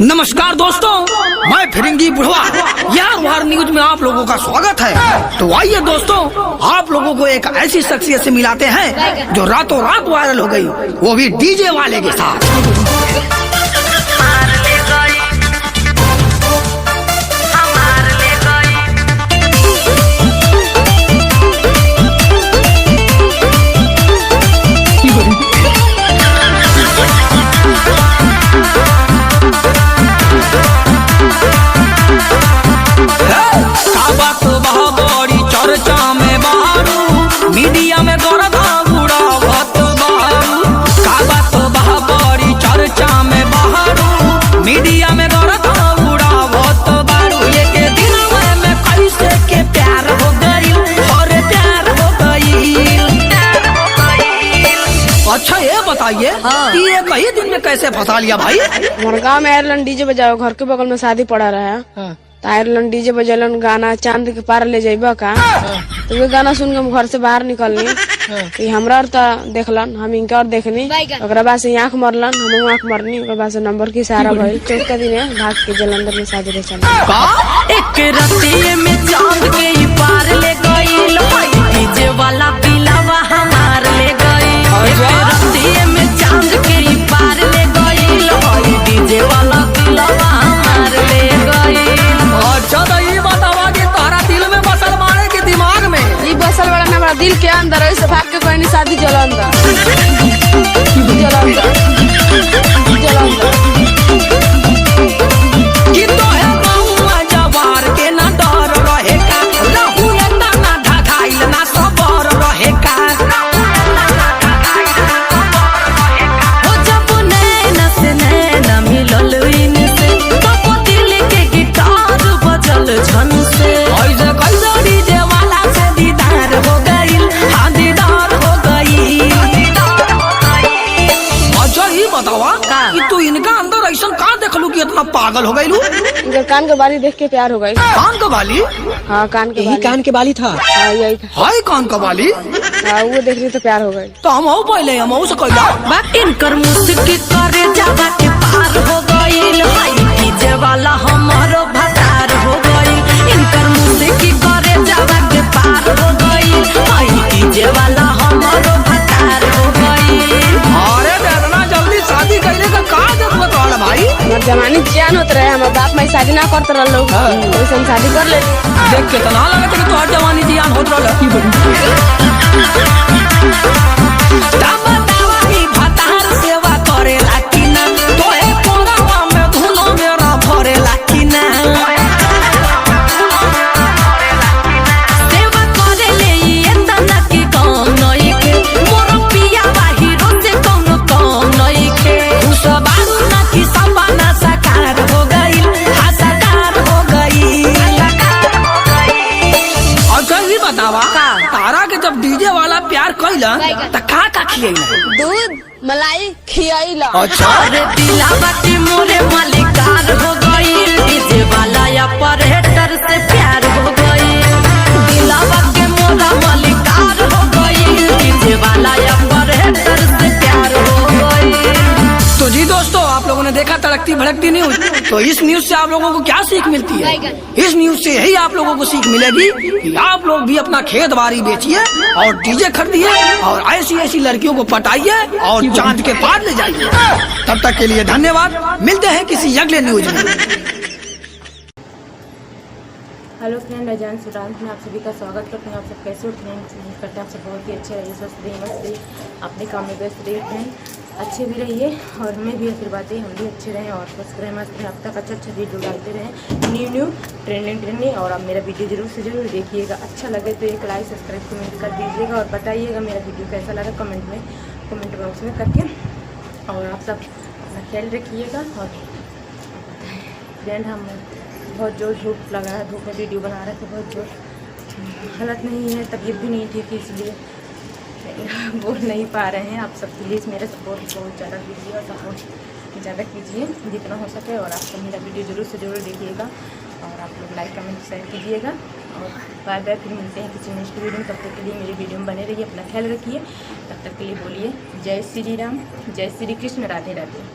नमस्कार दोस्तों, मैं फिरंगी बुढ़वा यार न्यूज में आप लोगों का स्वागत है। तो आइए दोस्तों, आप लोगों को एक ऐसी शख्सियत से मिलाते हैं जो रातों रात वायरल हो गई, वो भी डीजे वाले के साथ। चर्चा में बारू मीडिया में गरदा उड़ावत बारू, का बात बड़ी चर्चा में बारू मीडिया में गरदा उड़ावत बारू। ये के दिन में कैसे के प्यार हो गई और प्यार हो गई। अच्छा ये बताइए कि ये कई दिन में कैसे फंसा लिया भाई? हमारे गाँव में आयरलैंड डीजे बजाओ, घर के बगल में शादी पड़ा रहा तो आयरलैंड डीजे बजलन गाना चांद के पार ले जाइबा का। तो वे गाना सुन के हम घर से बाहर निकलनी तो हमरा तो देखलन, हम इनका और देखनी, ओकरा बाद से आँख मरलन, हम आँख मरनी, ओकरा बाद से नंबर की सहारा भइल। चौथा दिन भाग के जलंधर में शादी रहे चल। एक रतिये में चांद के पार ले गई, डीजे वाला पिलावा हमार ले गई। एक रतिये में चांद के पार ले गई, डीजे वाला पिलावा हमार ले गई। अच्छा तो ये बतावा कि तारा दिल में बसल मारे के दिमाग में? ये बसल वाला हमारा दिल के अंदर है, भाग के कोई नहीं शादी जलंधर जलंधर जलंधर। कि तो है बहुआ जवार के ना डर रहे का, लहू एतना ना ढकाइल ना सबर रहे का। हो जब नैना से नैना मिलल इनसे, तब दिल के गिटार बजल झन से। ऐसे कैसे डीजे वाला से दीदार हो गईल, हाँ दीदार हो गईल। अच्छा ही बतावा कि तू इनका अंदर ऐसा का देखलू कि इतना पागल हो गईलू? इनका कान के बाली देख के प्यार हो गई। कान का बाली? हाँ कान के बाली। कान के बाली था। हाँ यही था। हाय कान का बाली? हाँ वो देखनी तो प्यार हो गई। तो हम पहले हम से कहला इनकर मुस्की करे जावा के पार हो गईल, डीजे वाला हमारो भतार हो गईल। इनकर मुस्की करे जावा के पार हो गईल, डीजे वाला हमारो भतार हो गईल। अरे इतना जल्दी शादी करने का का जरूरत वाला भाई? हमारे जमाने जान होते रहे, हमारे बाप माई शादी ना करते रह लोग, वैसे हम शादी कर ले। देख के तना लगे कि तोहर जवानी जियान होत रहल। दावा ही भतार सेवा करेला कि ना, तोहे कोरावा में धुनो मेरा भरेला कि ना। सेवा करे ले एतना की काम नहीं के, मोर पिया हीरो से कौनो काम नहीं के। खुशबारू ना कि सपना साकार हो गईल, हाँ साकार हो गईल। अच्छा ही बतावा तारा के जब डीजे वाला प्यार कइला त का खियैला? दूध मलाई खियाइला। अच्छा अरे दिलावा के मोरे मालिकार हो गई, डीजे वाला ऑपरेटर से प्यार हो गई। दिलावा के मोरा मालिकार हो गई, डीजे वाला ऑपरेटर से प्यार हो गई। तो जी दोस्तों, आप लोगों ने देखा तड़कती भड़कती न्यूज। तो इस न्यूज से आप लोगों को क्या सीख मिलती है? इस न्यूज से यही आप लोगों को सीख मिलेगी कि आप लोग भी अपना खेत बाड़ी बेचिए और डीजे खरीदिए और ऐसी ऐसी लड़कियों को पटाइए और चांद के पार ले जाइए। तब तक के लिए धन्यवाद, मिलते हैं किसी अगले न्यूज में। हेलो फ्रेंड, अजान सुरान में आप सभी का स्वागत करते हैं। आप सब कैसे हो फ्रेंड? उम्मीद करते हैं आप सब बहुत ही अच्छे रहिए, स्वस्थ रहिए, मस्त रहिए, अपने काम में व्यस्त रहिए फ्रेंड, अच्छे भी रहिए और हमें भी आशीर्वाद दिए, हम भी अच्छे रहें और स्वस्थ रहें, मस्त रहें। अब तक अच्छा वीडियो डालते रहें, न्यू ट्रेंडिंग। और आप मेरा वीडियो जरूर से जरूर देखिएगा। अच्छा लगे तो एक लाइक सब्सक्राइब कमेंट कर दीजिएगा और बताइएगा मेरा वीडियो कैसा लगा कमेंट बॉक्स में करके। और आप सब अपना ख्याल रखिएगा। और फ्रेंड हम बहुत जोर धूप लगा है, धूप में वीडियो बना रहे थे, बहुत जोर हालत नहीं है, तबीयत भी नहीं ठीक है, इसलिए बोल नहीं पा रहे हैं। आप सब प्लीज़ मेरा सपोर्ट बहुत ज़्यादा कीजिए और सपोर्ट ज़्यादा कीजिए जितना हो सके। और आप सब मेरा वीडियो जरूर से जरूर देखिएगा और आप लोग लाइक कमेंट शेयर कीजिएगा। और बाय बाय, फिर मिलते हैं किसी नेक्स्ट वीडियो में। तब तक के लिए मेरी वीडियो में बने रहिए, अपना ख्याल रखिए। तब तक के लिए बोलिए जय श्री राम, जय श्री कृष्ण, राधे राधे।